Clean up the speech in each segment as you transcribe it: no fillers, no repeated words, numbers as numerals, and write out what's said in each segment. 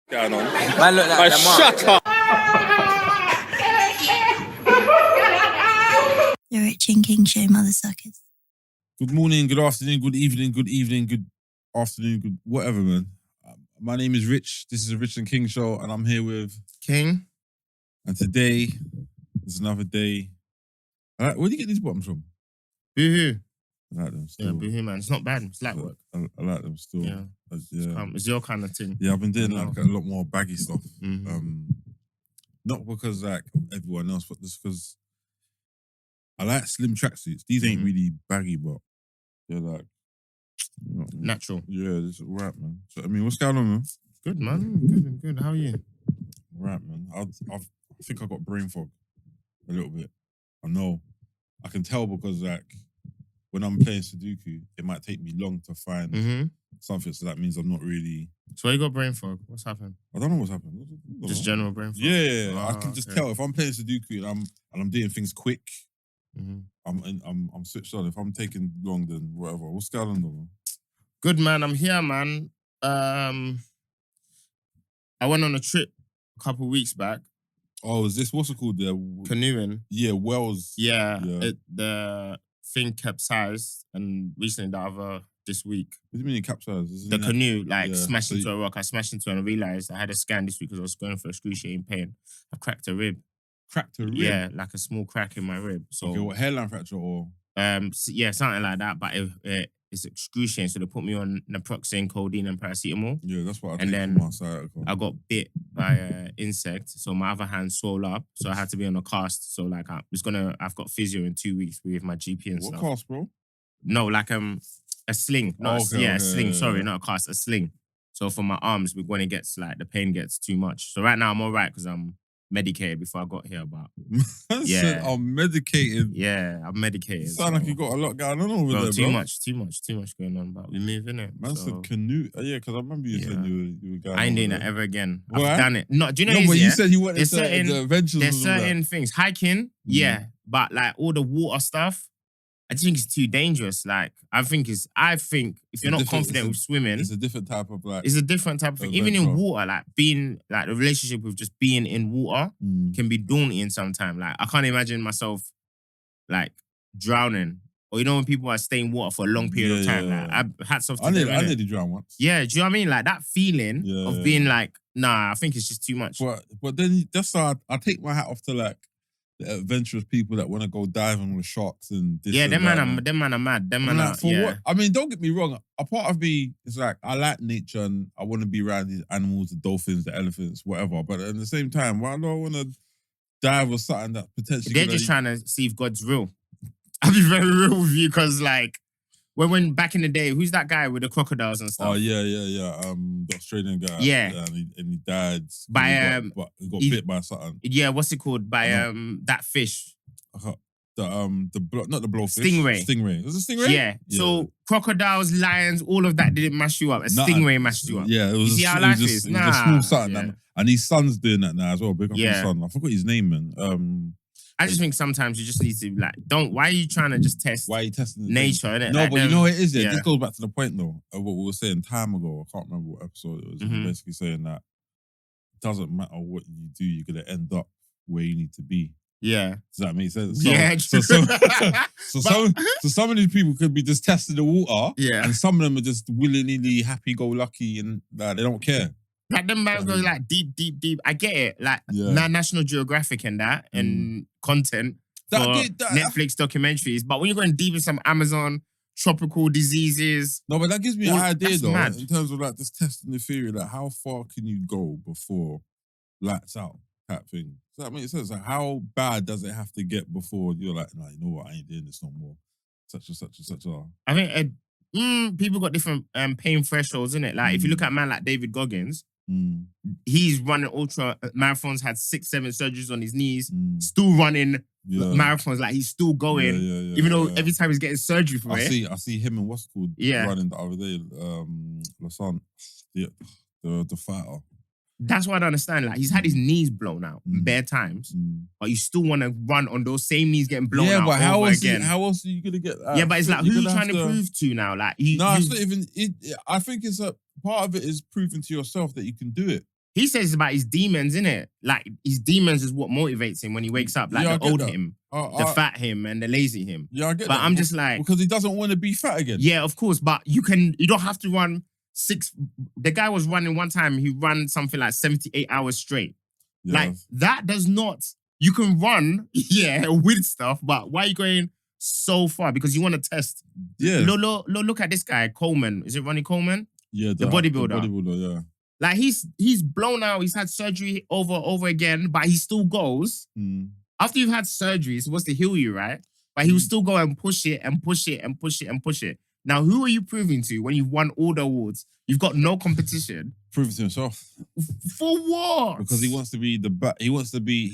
Going on. Man, look like Shut up. The Rich and King Show, mother suckers. Good morning, good afternoon, good evening, good afternoon, good whatever, man. My name is Rich. This is a Rich and King show, and I'm here with King. And today is another day. Where do you get these bottoms from? Boohoo. I like them Yeah, still. Boohoo, man. It's not bad. It's light work. I like them still. Yeah. Yeah. It's your kind of thing. Yeah, I've been doing I know. like a lot more baggy stuff. Mhm. Not because like everyone else, but just because I like slim tracksuits. These ain't Mhm. really baggy, but they're like Natural. Yeah, this is right, man. So I mean, what's going on, man? Good, man. Good. How are you? Right, man. I think I got brain fog a little bit. I know. I can tell because like when I'm playing Sudoku, it might take me long to find Mm-hmm. something. So that means I'm not really. So why you got brain fog? What's happened? I don't know what's happened. I don't Just know. general brain fog? Yeah, I Ah, can just okay. tell if I'm playing Sudoku and I'm doing things quick. Mm-hmm. I'm switched on. If I'm taking long, then whatever. What's going on, though, man? Good, man. I'm here, man. I went on a trip a couple of weeks back, Oh, is this what's it called? There, canoeing. yeah, Wells. Yeah. Yeah. The thing capsized, and recently this week, What do you mean it capsized? Isn't the it- canoe Yeah, smashed so into a rock. I smashed into it and I realized I had a scan this week because I was going for excruciating pain. I cracked a rib. cracked a rib. Yeah, like a small crack in my rib. So Okay, what hairline fracture or? yeah, something like that. But it's excruciating. So they put me on naproxen, codeine, and paracetamol. Yeah, that's what I And take then from my sciatica. I got bit by an insect, so my other hand swelled up. So I had to be on a cast. So like I've got physio in 2 weeks with my GP and What stuff. cast, bro? No, like a sling. No, Oh, okay, a okay, sling. yeah, Sorry, yeah. not a cast, a sling. So for my arms, when it gets like the pain gets too much. So right now I'm all right because I'm medicated before I got here. But I Yeah. said I'm medicated. yeah, I'm medicated. You sound like you got a lot going on over bro, there, too bro. much going on. But we move in it. Man So said canoe. Yeah, because I remember you saying Yeah. you were going I ain't over doing there. that ever again. What? I've done it. No, do you know? No, what it but is, you yeah? said you went There's into certain- the adventures There's and all that. certain things. Hiking, yeah, but like all the water stuff, I just think it's too dangerous. Like I think if you're not different- confident with swimming, It's a different type of like. it's a different type of thing. Even in adventure. water, like being like the relationship with just being in water Mm. can be daunting sometimes. Like I can't imagine myself like drowning. Or you know when people are staying in water for a long period of Yeah, time. yeah, Like yeah. I hats off to I them, innit? nearly drowned once. Yeah, do you know what I mean? Like that feeling Yeah, of yeah, being yeah. like, nah, I think it's just too much. But then that's how I take my hat off to like the adventurous people that want to go diving with sharks and this Yeah, and them that, man are mad. Them I'm man like, are for yeah. what? I mean, don't get me wrong. A part of me is like, I like nature and I want to be around these animals, the dolphins, the elephants, whatever. But at the same time, why do I want to dive with something that potentially They're gonna- just trying to see if God's real. I'll be very real with you because like when back in the day, who's that guy with the crocodiles and stuff? Oh yeah. The Australian guy. Yeah. and he died. By, he got he- bit by something. Yeah, what's it called? By I that fish. Not the blowfish. Stingray. Stingray. Was it stingray? Yeah. So crocodiles, lions, all of that didn't mash you up. A Nah, stingray mashed you up. Yeah, it was. You see how it was life just, is? It was a Nah, small something, yeah. and his son's doing that now as well. Big up his Yeah. son. I forgot his name, man. I just think sometimes you just need to like why are you trying to just test Why are you testing the nature, innit? No, Like but you them- know what it is. Yeah, yeah. this goes back to the point though of what we were saying time ago. I can't remember what episode it was. We were Mhm. basically saying that it doesn't matter what you do, you're gonna end up where you need to be. Yeah. Does that make sense? Yeah, So, true. some of these people could be just testing the water, Yeah. and some of them are just willy nilly, happy go lucky, and they don't care. Like them man go like deep. I get it. Like Yeah. National Geographic and that and content That- for that- Netflix documentaries. But when you're going deep in some Amazon tropical diseases, No, but that gives me an Well, idea that's though, mad. in terms of like just testing the theory, like how far can you go before lights out type thing. Does that make sense? Like how bad does it have to get before you're like, nah, you know what, I ain't doing this no more. Such and such and such. I think people got different pain thresholds in it. Like if you look at a man like David Goggins, he's running ultra marathons, had 6-7 surgeries on his knees, still running marathons. Like he's still going, even though every time he's getting surgery for it. I see him and what's it called running the other day. Lasan, the fighter. That's what I don't understand. Like he's had his knees blown out bare times, but you still want to run on those same knees getting blown out. Yeah, but how over else? again. How else are you gonna get? Yeah, but it's like who You're you gonna trying to have prove to now? Like No, it's not even. I think it's a part of it is proving to yourself that you can do it. He says about his demons, innit? Like his demons is what motivates him when he wakes up. Like Yeah, I the get old that. him, the fat him, and the lazy him. Yeah, I get But that. I'm just like, because he doesn't want to be fat again. yeah, of course. But you don't have to run 6. The guy was running one time. He ran something like 78 hours straight. Yeah. Like that does not. You can run, yeah, with stuff. But why are you going so far? Because you want to test. Yeah. Look at this guy, Coleman. Is it Ronnie Coleman? Yeah, the bodybuilder. The bodybuilder, yeah. Like he's blown out. He's had surgery over again, but he still goes. After you've had surgery, it's supposed to heal you, right? But he will still go and push it and push it and push it and push it. Now, who are you proving to when you've won all the awards? You've got no competition. Prove it to himself. For what? Because he wants to be the best. He wants to be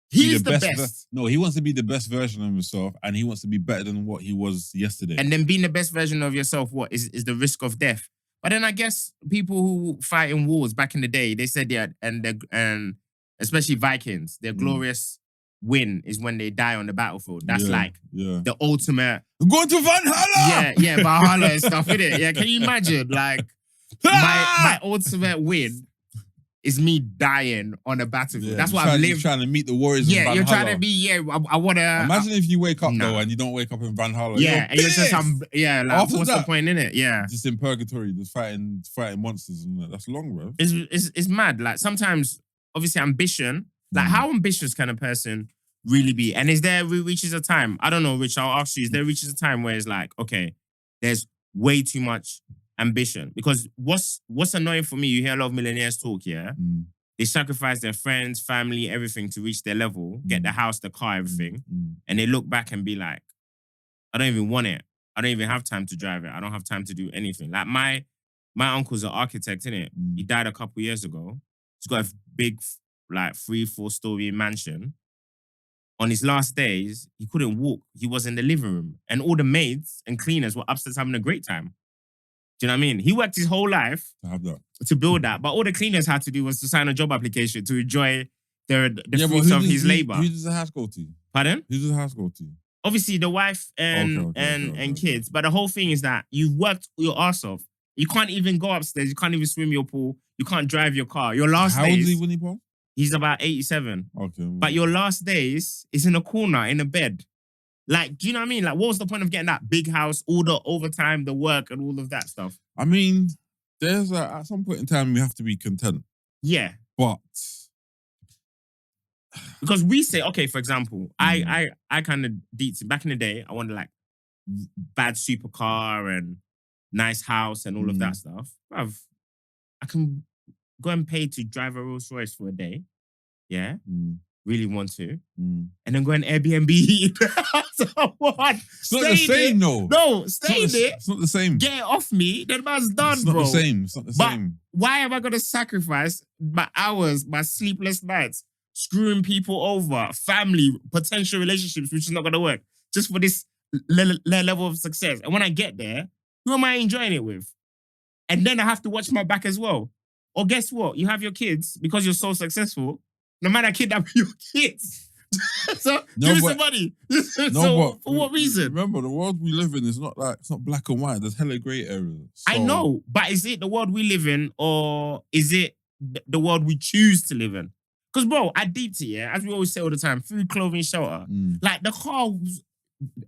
He's the best. No, he wants to be the best version of himself, and he wants to be better than what he was yesterday. And then being the best version of yourself, what is the risk of death? But then I guess people who fight in wars back in the day, they said and especially Vikings, their glorious win is when they die on the battlefield. That's the ultimate. Go to Valhalla! Yeah, Valhalla and stuff, innit? Yeah, can you imagine? Like, my ultimate win is me dying on a battlefield. That's what I've lived. Trying to meet the warriors in Valhalla. You're trying to be, I want to... Imagine if you wake up, though, and you don't wake up in Valhalla. Yeah, and you're just, what's the point, innit? Yeah. Just in purgatory, just fighting monsters and that. That's long, bro. It's mad. Like, sometimes, obviously, ambition, like, how ambitious can a person really be? And is there reaches a time? I don't know, Rich, I'll ask you, is there reaches a time where it's like, okay, there's way too much ambition? Because what's annoying for me, you hear a lot of millionaires talk, yeah? They sacrifice their friends, family, everything to reach their level, get the house, the car, everything. And they look back and be like, I don't even want it. I don't even have time to drive it. I don't have time to do anything. Like my uncle's an architect, innit? He died a couple years ago. He's got a big, like 3-4 story mansion. On his last days, he couldn't walk. He was in the living room. And all the maids and cleaners were upstairs having a great time. Do you know what I mean? He worked his whole life to build that. But all the cleaners had to do was to sign a job application to enjoy the fruits of his labor. Who does the house go to? Pardon? Who does the house go to? Obviously, the wife and kids. But the whole thing is that you've worked your ass off. You can't even go upstairs. You can't even swim your pool. You can't drive your car. Your last days... How old is he when he passed? He's about 87. Okay. But your last days is in a corner, in a bed. Like, do you know what I mean? Like, what was the point of getting that big house, all the overtime, the work, and all of that stuff? I mean, at some point in time, you have to be content. Yeah. But... Because we say, okay, for example, I kind of back in the day, I wanted like bad supercar and nice house and all of that stuff. I can go and pay to drive a Rolls Royce for a day. Yeah. Really want to. And then go and Airbnb. So what? It's not the same, though. No, stay there. It's not the same. Get it off me. Then man's done, it's not bro. The same. It's not the same. Why am I going to sacrifice my hours, my sleepless nights, screwing people over, family, potential relationships, which is not going to work, just for this level of success? And when I get there, who am I enjoying it with? And then I have to watch my back as well. Or guess what? You have your kids because you're so successful. No matter kidnap your kids. So give me some money. For what reason? Remember, the world we live in is not like, it's not black and white. There's hella grey areas. So... I know, but is it the world we live in, or is it the world we choose to live in? Because, bro, I deeped it, yeah, as we always say all the time, food, clothing, shelter. Like, the car,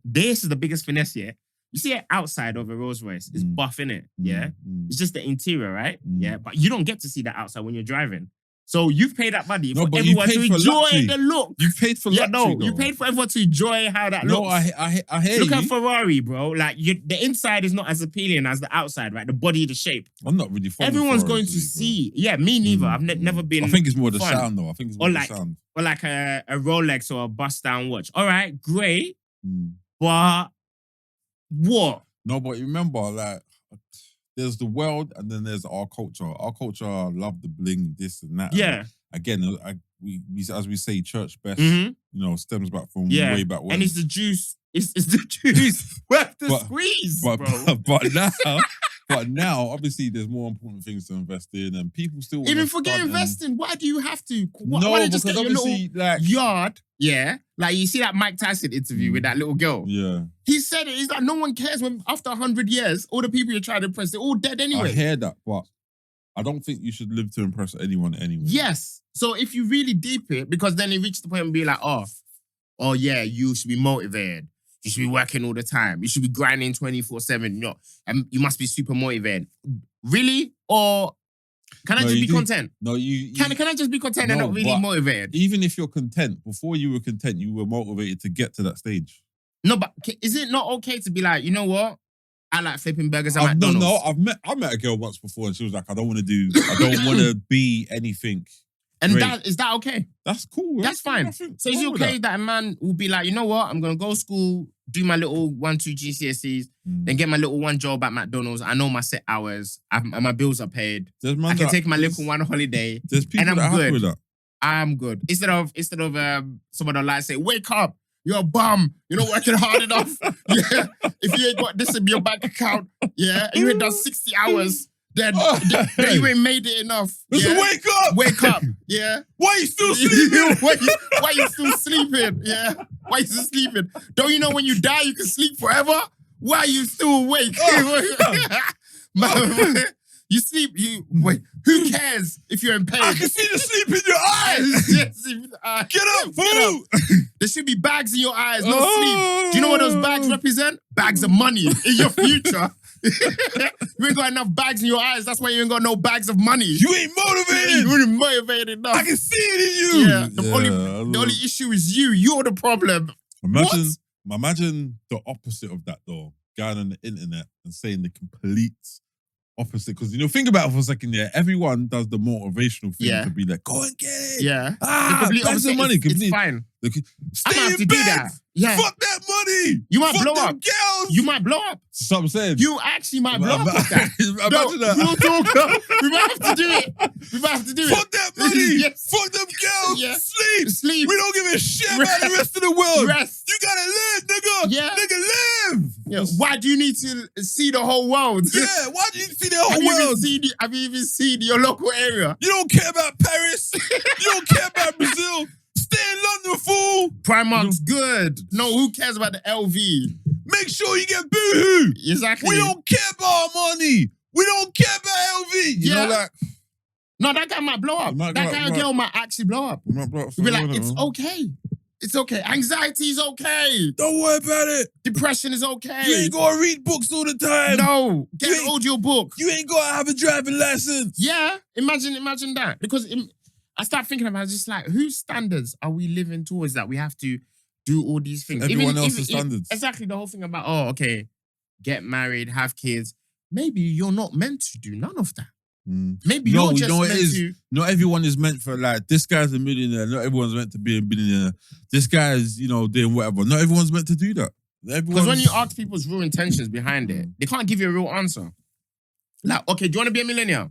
this is the biggest finesse, yeah? You see it outside of a Rolls Royce, it's buff, innit? Yeah? It's just the interior, right? Yeah, but you don't get to see that outside when you're driving. So you've paid that money for everyone to enjoy the look. You paid for luxury, you paid for everyone to enjoy how that looks. No, I hear Look at Ferrari, bro. Like, the inside is not as appealing as the outside, right? The body, the shape. I'm not really following Everyone's Ferrari going to see. Yeah, me neither. I've never been. I think it's more the sound, though. I think it's more the sound. Or like a Rolex or a bust-down watch. All right, great. But what? No, but you remember, like, there's the world and then there's our culture. Our culture love the bling, this and that. Yeah. And again, we as we say, church best, you know, stems back from way back when. And it's the juice. It's the juice worth the squeeze, bro. But now, obviously, there's more important things to invest in, and people still even forget investing. Why do you have to? Why no, don't you just because get your obviously, little yard? Yeah, like you see that Mike Tyson interview with that little girl. Yeah, he said it. He's like, no one cares when after 100 years, all the people you're trying to impress, they're all dead anyway. I hear that, but I don't think you should live to impress anyone anyway. Yes. So if you really deep it, because then it reaches the point and be like, oh yeah, you should be motivated. You should be working all the time. You should be grinding 24/7. You know, and you must be super motivated. Really? Or can I just be content? No, Can I just be content and not really motivated? Even if you're content, before you were content, you were motivated to get to that stage. No, but is it not okay to be like, you know what? I like flipping burgers at McDonald's. No, I met a girl once before and she was like, I don't want to be anything. And great. Is that okay? That's cool. That's fine. So is it okay that a man will be like, you know what? I'm going to go to school, do my little 1-2 GCSEs, then get my little one job at McDonald's. I know my set hours. My bills are paid. I can take my little one holiday. There's people and I'm that are good. happy with that. I'm good. Instead of someone online say, wake up, you're a bum. You're not working hard enough. Yeah. If you ain't got this in your bank account, yeah, you ain't done 60 hours, then you ain't made it enough. Listen, yeah? wake up! Wake up, yeah. Why are you still sleeping? why you still sleeping? Yeah. Why you still sleeping? Don't you know when you die, you can sleep forever? Why are you still awake? You sleep, wait. Who cares if you're in pain? I can see the sleep in your eyes. Yes, Get up, fool. There should be bags in your eyes, not sleep. Do you know what those bags represent? Bags of money in your future. You ain't got enough bags in your eyes. That's why you ain't got no bags of money. You ain't motivated. You ain't motivated enough. I can see it in you. Yeah. The only issue is you. You're the problem. Imagine the opposite of that though. Going on the internet and saying the complete opposite. Because, think about it for a second, yeah. Everyone does the motivational thing to be like, go and get it. Yeah. Bags of money. It's fine. Stay in to bed. Do that. Yeah. Fuck that money. You might blow up. Girls. You might blow up. That's what I'm saying. You actually might blow up with that. Imagine that. We'll talk. We might have to do it. Fuck that money. Yes. Fuck them girls. Yeah. Sleep. We don't give a shit about the rest of the world. Rest. You gotta live, nigga. Yeah. Nigga, live. Yeah. Why do you need to see the whole world? Yeah. Why do you see the whole world? Have you even seen your local area? You don't care about Paris. You don't care about Brazil. Stay in London, fool. Primark's good. No, who cares about the LV? Make sure you get Boohoo. Exactly. We don't care about our money. We don't care about LV. You know, like... No, that guy might blow up. That girl might actually blow up. You'll be like, it's okay. It's okay. Anxiety is okay. Don't worry about it. Depression is okay. You ain't gotta read books all the time. No. Get an audio book. You ain't gotta have a driving license. Yeah. Imagine that. Because I start thinking about it, just like, whose standards are we living towards that we have to do all these things? Everyone else's standards. Exactly. The whole thing about, get married, have kids. Maybe you're not meant to do none of that. Maybe you're just meant to. Not everyone is meant for, like, this guy's a millionaire. Not everyone's meant to be a billionaire. This guy's, doing whatever. Not everyone's meant to do that. Because when you ask people's real intentions behind it, they can't give you a real answer. Like, okay, do you want to be a millionaire?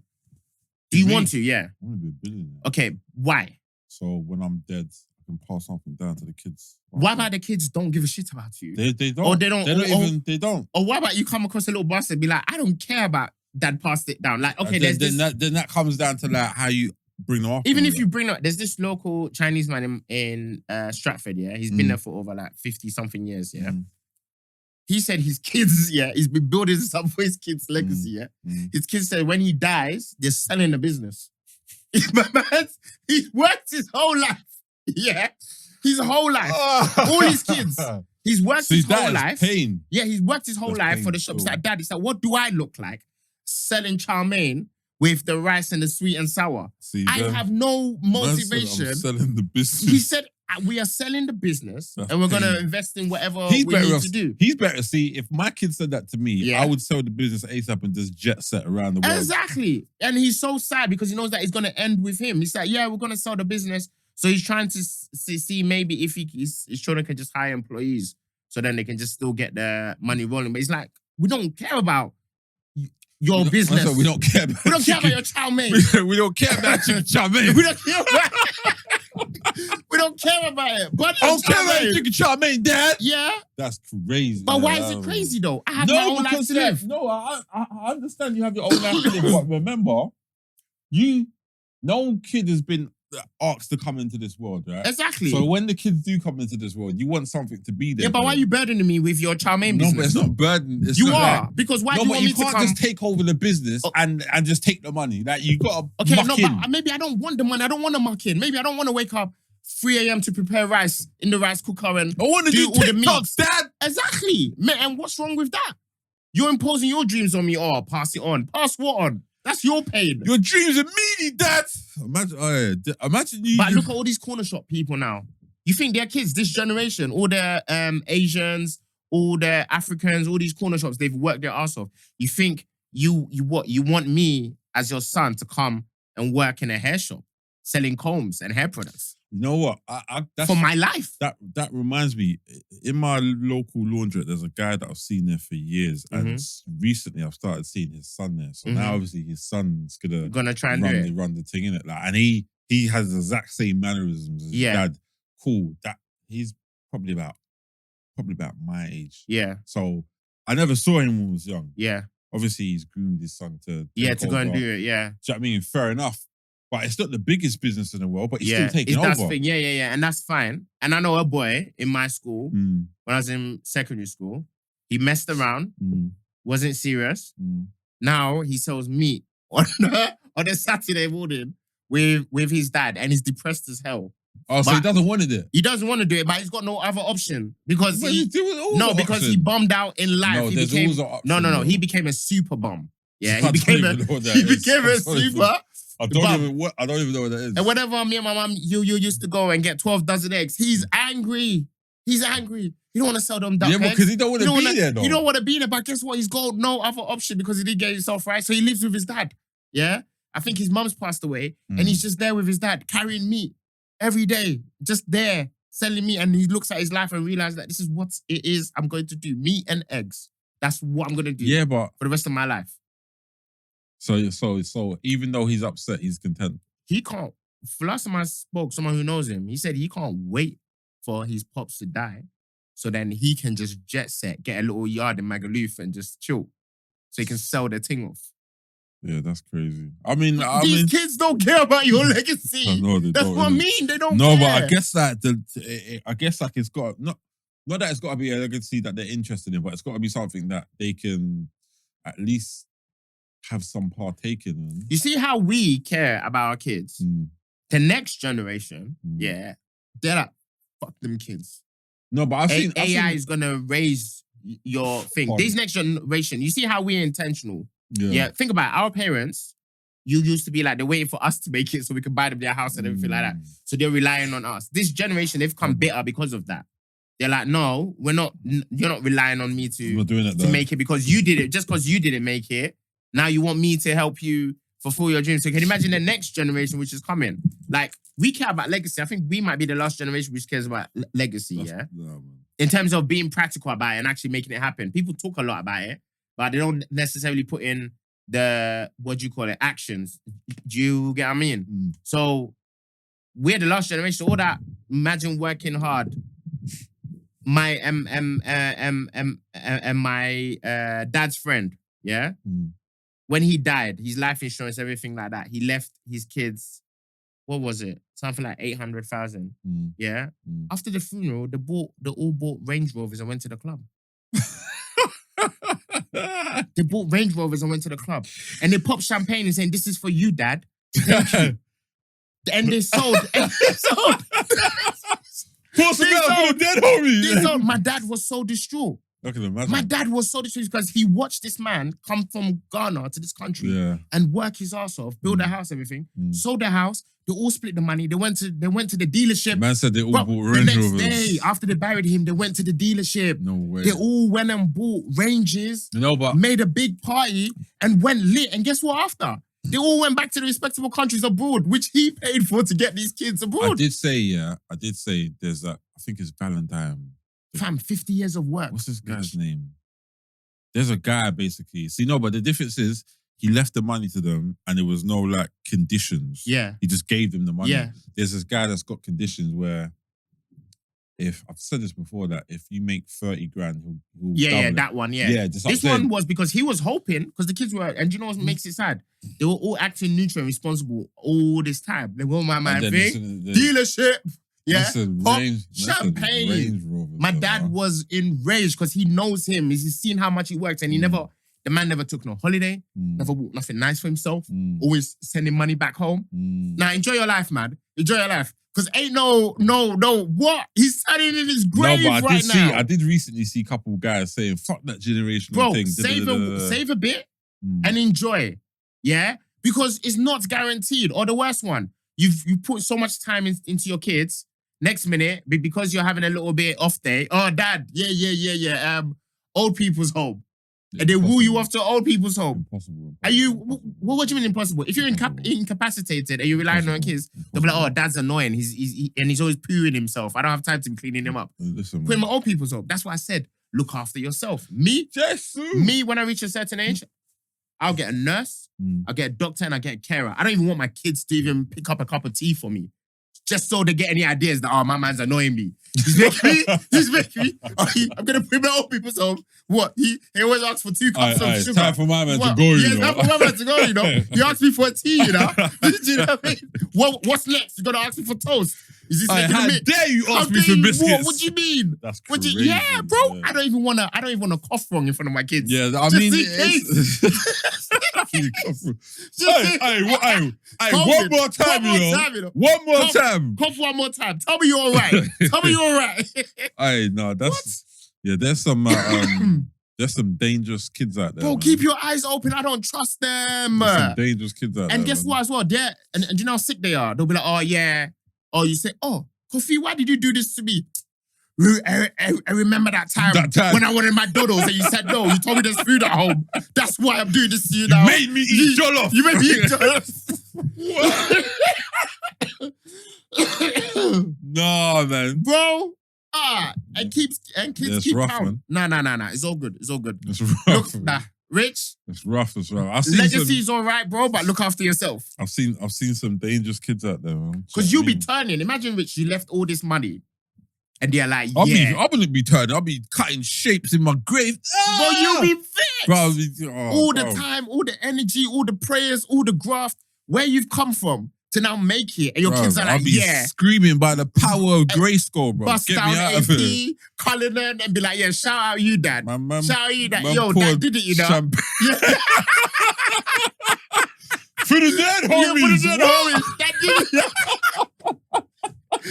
Do you want to? Yeah. I want to be a billionaire. Okay, why? So when I'm dead, I can pass something down to the kids. Why about the kids don't give a shit about you? They don't. Or they don't. They don't. Or why about you come across a little bastard and be like, I don't care about dad passed it down. Like, okay, then that comes down to like how you bring them up. Even if you bring up, there's this local Chinese man in Stratford, yeah? He's been there for over like 50-something years, yeah? He said his kids, he's been building this up for his kids' legacy, yeah? His kids said when he dies, they're selling the business. He's worked his whole life, yeah? His whole life. All his kids. He's worked his whole life. Pain. Yeah, he's worked his whole life for the shop. He's like, Dad, he's like, what do I look like? Selling chow mein with the rice and the sweet and sour. I have no motivation. I'm selling the business. He said, we are selling the business and we're going to invest in whatever we need to do. He's better. See, if my kid said that to me, I would sell the business ASAP and just jet set around the world. Exactly. And he's so sad because he knows that it's going to end with him. He's like, we're going to sell the business. So he's trying to see maybe if his children can just hire employees so then they can just still get the money rolling. But he's like, we don't care about your business. We don't care about about your chow mein. We don't care about your chow mein. We don't care about we don't care about it. But I don't care about your chicken chow mein, Dad. Yeah. That's crazy. But why is it crazy though? I have my own life to live. No, I understand you have your own life to live, but remember, no kid has been asked to come into this world, right? Exactly. So when the kids do come into this world, you want something to be there. Yeah, but why are you burdening me with your chow mein business? No, but it's not burden. It's you not are like, because why no, do you but want me you to can't come? just take over the business and just take the money. Like you got to Okay, muck no, in. but maybe I don't want the money. I don't want to muck in. Maybe I don't want to wake up 3 a.m. to prepare rice in the rice cooker and I want to do do all the TikToks, meats. Dad. Exactly, man. And what's wrong with that? You're imposing your dreams on me. Oh, pass it on. Pass what on? That's your pain. Your dreams are meaty, Dad. Imagine you. But look at all these corner shop people now. You think they're kids, this generation, all the Asians, all the Africans, all these corner shops, they've worked their ass off. You think you want me as your son to come and work in a hair shop, selling combs and hair products? You know what? That's, for my life. That reminds me. In my local laundrette, there's a guy that I've seen there for years, and recently I've started seeing his son there. So now obviously his son's gonna try and run the thing in it. Like, and he has the exact same mannerisms as his dad. Cool. That he's probably about my age. Yeah. So I never saw him when I was young. Yeah. Obviously he's groomed his son to go and do it. Yeah. Do you know what I mean? Fair enough. But it's not the biggest business in the world, but he's still taking it's over. That thing. Yeah. And that's fine. And I know a boy in my school, when I was in secondary school, he messed around, wasn't serious. Now he sells meat on a Saturday morning with his dad, and he's depressed as hell. Oh, so he doesn't want to do it? He doesn't want to do it, but he's got no other option. Because because he bummed out in life. No, he became, no. He became a super bum. Yeah, he became a super. I don't even know what that is. And whenever me and my mum, you used to go and get 12 dozen eggs, he's angry. He don't want to sell them duck eggs. Yeah, because he don't want to be there, though. He don't want to be there, but guess what? He's got no other option because he didn't get himself right. So he lives with his dad. Yeah? I think his mum's passed away, and he's just there with his dad, carrying meat every day, just there, selling meat. And he looks at his life and realizes that this is what it is I'm going to do. Meat and eggs. That's what I'm going to do. Yeah, but for the rest of my life. So even though he's upset, he's content. He can't. Last time I spoke, someone who knows him, he said he can't wait for his pops to die, so then he can just jet set, get a little yard in Magaluf and just chill, so he can sell the thing off. Yeah, that's crazy. I mean, these kids don't care about your legacy. I know they that's don't. What I mean. They don't. No, care. But I guess that it's got not that it's got to be a legacy that they're interested in, but it's got to be something that they can at least have some partake in. You see how we care about our kids? The next generation, they're like, fuck them kids. No, but I've seen AI is gonna raise your thing. This next generation, you see how we're intentional. Yeah. Think about it. Our parents. You used to be like, they're waiting for us to make it so we can buy them their house and everything like that. So they're relying on us. This generation, they've come bitter because of that. They're like, no, we're not. You're not relying on me to make it because you did it. Just because you didn't make it. Now you want me to help you fulfill your dreams. So can you imagine the next generation which is coming? Like, we care about legacy. I think we might be the last generation which cares about legacy, in terms of being practical about it and actually making it happen. People talk a lot about it, but they don't necessarily put in the, actions. Do you get what I mean? So we're the last generation. All that, imagine working hard. My my dad's friend, when he died, his life insurance, everything like that, he left his kids, what was it? Something like 800,000. Yeah. After the funeral, they all bought Range Rovers and went to the club. They bought Range Rovers and went to the club. And they popped champagne and saying, "This is for you, Dad. Thank you." And they sold. Dead homie. My dad was so distraught. I can imagine. My dad was so distraught because he watched this man come from Ghana to this country and work his ass off, build a house, everything. Sold the house. They all split the money. They went to the dealership. Man said they all bought Range Rovers. The next day, after they buried him, they went to the dealership. No way. They all went and bought Ranges. But made a big party and went lit. And guess what? After they all went back to the respectable countries abroad, which he paid for to get these kids abroad. I did say there's I think it's Valentine. Fam, 50 years of work. What's this guy's name? There's a guy basically. See, no, but the difference is he left the money to them and there was no like conditions. Yeah. He just gave them the money. Yeah. There's this guy that's got conditions where if I've said this before, that if you make 30 grand, he'll Yeah, double it. that one, yeah. Yeah, just This one was because he was hoping, because the kids were, and you know what makes it sad? They were all acting neutral and responsible all this time. They were my man thing. Dealership. Yeah. Pop, champagne. Range Rover, my dad was enraged because he knows him. He's seen how much he works, and the man never took no holiday, never bought nothing nice for himself, always sending money back home. Now, enjoy your life, man. Enjoy your life. Because ain't no, what? He's standing in his grave right now. I did recently see a couple of guys saying, fuck that generational thing. Save a bit and enjoy. Yeah? Because it's not guaranteed. Or the worst one, you put so much time into your kids, next minute, because you're having a little bit off day, oh, dad, yeah, old people's home. And they woo you off to old people's home. Impossible. Are you? What do you mean impossible? If you're incapacitated and you're relying on kids, they'll be like, "Oh, dad's annoying. He's always pooing himself. I don't have time to be cleaning him up." Listen, put him at old people's home. That's why I said, look after yourself. Me, when I reach a certain age, I'll get a nurse, I'll get a doctor, and I'll get a carer. I don't even want my kids to even pick up a cup of tea for me. Just so they get any ideas that, oh, my man's annoying me. He's making me. I'm going to put him at old people's home. What? He always asks for 2 cups of sugar. It's time for my man to go, you know. Yeah, it's time for my man to go, you know. He asked me for a tea, you know. Do you know what I mean? What's next? You got to ask me for toast. Is this how dare you ask me for biscuits? What do you mean? That's crazy. Yeah, bro. Yeah. I don't even want to cough wrong in front of my kids. Yeah, I mean, one more time, you know. One more time. Cough one more time. Tell me you're all right. Tell me you're all right. There's some dangerous kids out there. Bro, man. keep your eyes open. I don't trust them. There's some dangerous kids out there. And guess what as well? And you know how sick they are? They'll be like, oh, yeah. Oh, you say, oh, Kofi, why did you do this to me? I remember that time when I wanted my doodles and you said no. You told me there's food at home. That's why I'm doing this to you now. You made me eat jollof. You made me eat jollof. No, man. Bro. And kids keep rough, count. Nah. It's all good. It's all good. It's rough. Look, Rich. It's rough as well. Legacy's all right, bro, but look after yourself. I've seen some dangerous kids out there, man. Because you'll be turning. Imagine, Rich, you left all this money. And they're like, I wouldn't be turning. I'll be cutting shapes in my grave. Bro, you'll be vexed. Bro, all the time, all the energy, all the prayers, all the graft, where you've come from to now make it. And your kids are like, I'll be screaming by the power of Grayskull, bro. Bust Get down me out of here. Cullinan, and be like, yeah, shout out you, dad. Shout out you, dad. Yo, dad dad did it, you know. For the dead homies. For the dead homies. That did it.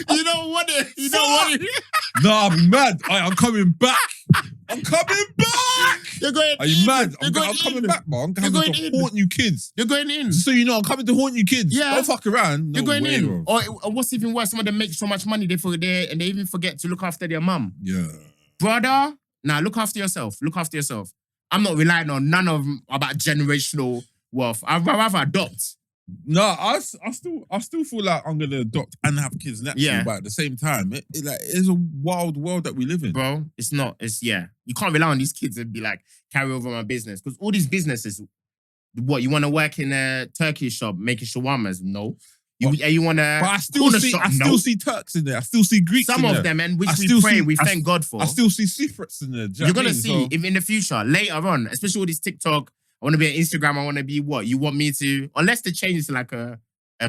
You don't want it. Nah, I'm mad. I'm coming back. I'm coming back. You're going Are you mad? I'm coming back, bro. I'm coming to haunt you kids. You're going in. So you know, I'm coming to haunt you kids. Yeah. Don't fuck around. You're going in. Or what's even worse, some of them make so much money, they even forget to look after their mum. Yeah. Brother, look after yourself. Look after yourself. I'm not relying on none of them about generational wealth. I'd rather adopt. No, I still feel like I'm gonna adopt and have kids naturally, but at the same time, it's a wild world that we live in, bro. It's not. You can't rely on these kids and be like carry over my business, because all these businesses. What, you want to work in a turkey shop making shawarmas? No. You want to? But I still see Turks in there. I still see Greeks. Some in there. of them, and which we pray, we thank God for. I still see secrets in there. You're gonna see if in the future, later on, especially with this TikTok. I want to be on Instagram. I want to be what? You want me to... Unless they change it to like a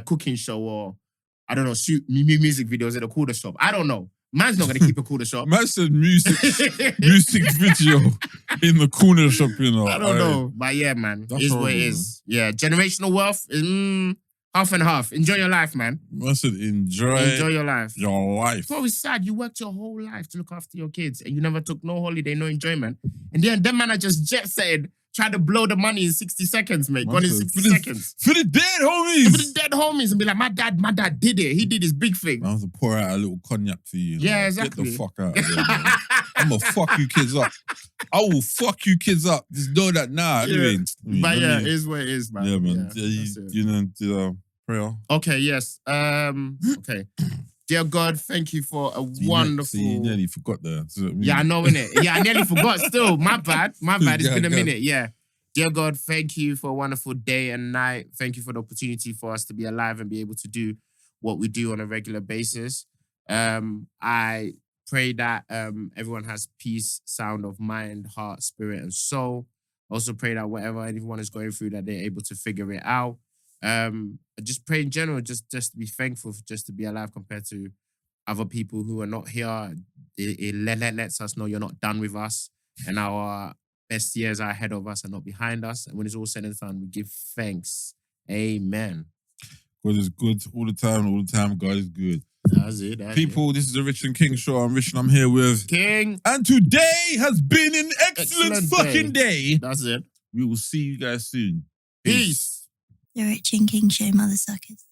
cooking show or, I don't know, shoot music videos at a corner shop. I don't know. Man's not going to keep a corner shop. Man said music video in the corner shop, you know. I don't know. But yeah, man. It is what it is. Yeah. Generational wealth is half and half. Enjoy your life, man. Man said enjoy your life. Your life. Bro, it's sad. You worked your whole life to look after your kids and you never took no holiday, no enjoyment. And then them man are just jet-setted. Try to blow the money in 60 seconds, mate. Gone in 60 seconds. For the dead homies. For the dead homies. And be like, my dad did it. He did his big thing. I have to pour out a little cognac for you. Yeah, exactly. Get the fuck out of here, man. I'm going to fuck you kids up. I will fuck you kids up. Just know that now. Anyway. It is what it is, man. Yeah, man. You know, prayer. Okay, yes. Okay. Dear God, thank you for a wonderful... You nearly forgot that. Yeah, I know, innit? Yeah, I nearly forgot still. My bad. It's been a minute, yeah. Dear God, thank you for a wonderful day and night. Thank you for the opportunity for us to be alive and be able to do what we do on a regular basis. I Pray that everyone has peace, sound of mind, heart, spirit, and soul. Also pray that whatever anyone is going through, that they're able to figure it out. I just pray in general, just to be thankful, just to be alive compared to other people who are not here. It lets us know you're not done with us, and our best years are ahead of us and not behind us. And when it's all said and done, we give thanks. Amen. God is good all the time. God is good. That's it. People, this is the Rich and King show. I'm Rich and I'm here with King. And today has been an excellent fucking day. That's it. We will see you guys soon. Peace. The Rich and King show, mother suckers.